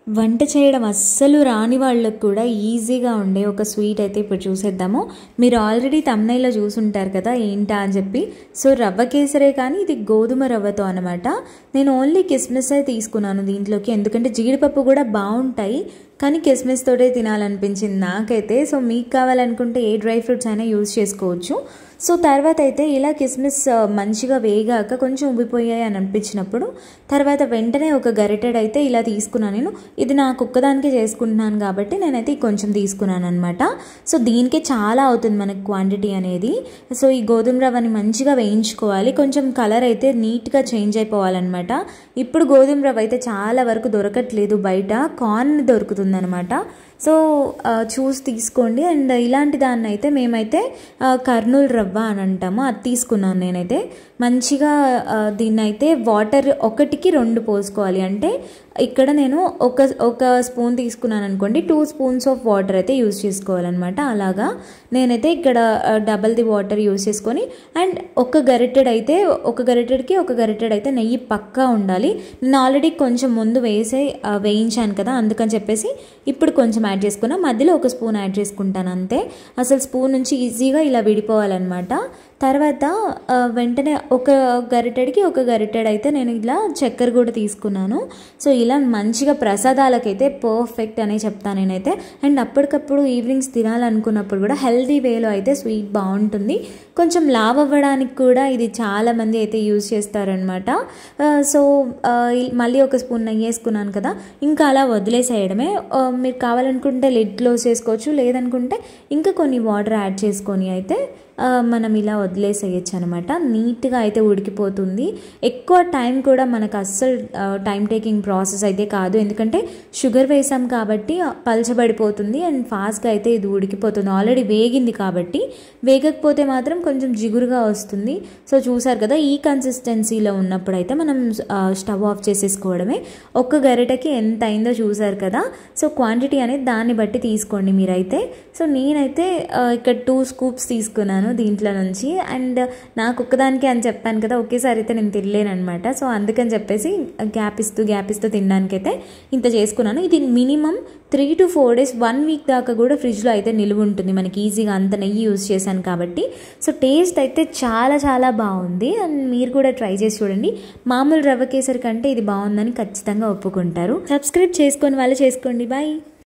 వంట చేయడం అస్సలు రాని వాళ్ళకి కూడా ఈజీగా ఉండే ఒక స్వీట్ అయితే ఇప్పుడు చూసేద్దాము. మీరు ఆల్రెడీ థంబ్నెయిల్లో చూసుంటారు కదా ఏంటా అని చెప్పి. సో రవ్వ కేసరే, కానీ ఇది గోధుమ రవ్వతో అనమాట. నేను ఓన్లీ కిస్మిస్ అయితే తీసుకున్నాను దీంట్లోకి, ఎందుకంటే జీడిపప్పు కూడా బాగుంటాయి, కానీ కిస్మిస్ తోటే తినాలనిపించింది నాకైతే. సో మీకు కావాలనుకుంటే ఏ డ్రై ఫ్రూట్స్ అయినా యూజ్ చేసుకోవచ్చు. సో తర్వాత అయితే ఇలా కిస్మిస్ మంచిగా వేగాక కొంచెం ఉబ్బిపోయాయి అని అనిపించినప్పుడు తర్వాత వెంటనే ఒక గరిటెడ్ అయితే ఇలా తీసుకున్నాను నేను. ఇది నాకు ఒక్కదానికే చేసుకుంటున్నాను కాబట్టి నేనైతే కొంచెం తీసుకున్నాను అనమాట. సో దీనికే చాలా అవుతుంది మనకి క్వాంటిటీ అనేది. సో ఈ గోధుమ రవ్వని మంచిగా వేయించుకోవాలి, కొంచెం కలర్ అయితే నీట్గా చేంజ్ అయిపోవాలన్నమాట. ఇప్పుడు గోధుమ రవ్వ అయితే చాలా వరకు దొరకట్లేదు, బయట కార్న్ దొరుకుతుంది అనమాట. సో చూసి తీసుకోండి. అండ్ ఇలాంటి దాన్ని అయితే మేమైతే కర్నూలు రవ్వ అని అంటాము, అది తీసుకున్నాను నేనైతే. మంచిగా దీన్ని అయితే వాటర్ 1కి 2 పోసుకోవాలి. అంటే ఇక్కడ నేను ఒక స్పూన్ తీసుకున్నాను అనుకోండి, 2 స్పూన్స్ ఆఫ్ వాటర్ అయితే యూజ్ చేసుకోవాలన్నమాట. అలాగా నేనైతే ఇక్కడ డబల్ది వాటర్ యూజ్ చేసుకొని, అండ్ ఒక గరిటెడ్ అయితే నెయ్యి పక్కా ఉండాలి. నేను ఆల్రెడీ కొంచెం ముందు వేయించాను కదా, అందుకని చెప్పేసి ఇప్పుడు కొంచెం యాడ్ చేసుకున్నా, మధ్యలో ఒక స్పూన్ యాడ్ చేసుకుంటాను అంతే. అసలు స్పూన్ నుంచి ఈజీగా ఇలా విడిపోవాలన్నమాట. తర్వాత వెంటనే ఒక గరిటెడ్ అయితే నేను ఇలా చక్కెర కూడా తీసుకున్నాను. సో ఇలా మంచిగా ప్రసాదాలకైతే పర్ఫెక్ట్ అనే చెప్తాను నేనైతే. అండ్ అప్పటికప్పుడు ఈవినింగ్స్ తినాలనుకున్నప్పుడు కూడా హెల్తీ వేలో అయితే స్వీట్ బాగుంటుంది. కొంచెం లావ్ అవ్వడానికి కూడా ఇది చాలామంది అయితే యూజ్ చేస్తారనమాట. సో మళ్ళీ ఒక స్పూన్ నెయ్యి వేసుకున్నాను కదా, ఇంకా అలా వదిలేసేయడమే. మీరు కావాలనుకుంటే లిడ్ క్లోజ్ చేసుకోవచ్చు, లేదనుకుంటే ఇంకా కొన్ని వాటర్ యాడ్ చేసుకొని అయితే మనం ఇలా వదిలేసేయచ్చు అనమాట. నీట్గా అయితే ఉడికిపోతుంది. ఎక్కువ టైం కూడా మనకు అస్సలు టైం టేకింగ్ ప్రాసెస్ అయితే కాదు, ఎందుకంటే షుగర్ వేసాం కాబట్టి పలచబడిపోతుంది అండ్ ఫాస్ట్గా అయితే ఇది ఉడికిపోతుంది. ఆల్రెడీ వేగింది కాబట్టి, వేగకపోతే మాత్రం కొంచెం జిగురుగా వస్తుంది. సో చూసారు కదా, ఈ కన్సిస్టెన్సీలో ఉన్నప్పుడు అయితే మనం స్టవ్ ఆఫ్ చేసేసుకోవడమే. ఒక్క గరిటెకి ఎంత అయిందో చూసారు కదా. సో క్వాంటిటీ అనేది దాన్ని బట్టి తీసుకోండి మీరైతే. సో నేనైతే ఇక్కడ 2 స్కూప్స్ తీసుకున్నాను దీంట్లో నుంచి. అండ్ నాకు ఒక్కదానికే అని చెప్పాను కదా, ఒకేసారి అయితే నేను తినలేను అనమాట. సో అందుకని చెప్పేసి గ్యాప్ ఇస్తూ తినడానికైతే ఇంత చేసుకున్నాను. ఇది మినిమం 3 to 4 days, 1 week దాకా కూడా ఫ్రిడ్జ్లో అయితే నిలువ ఉంటుంది మనకి ఈజీగా, అంత నెయ్యి యూజ్ చేశాను కాబట్టి. సో టేస్ట్ అయితే చాలా చాలా బాగుంది. అండ్ మీరు కూడా ట్రై చేసి చూడండి. మామూలు రవ్వ కేసరి కంటే ఇది బాగుందని ఖచ్చితంగా ఒప్పుకుంటారు. సబ్స్క్రైబ్ చేసుకొని వాళ్ళు చేసుకోండి. బాయ్.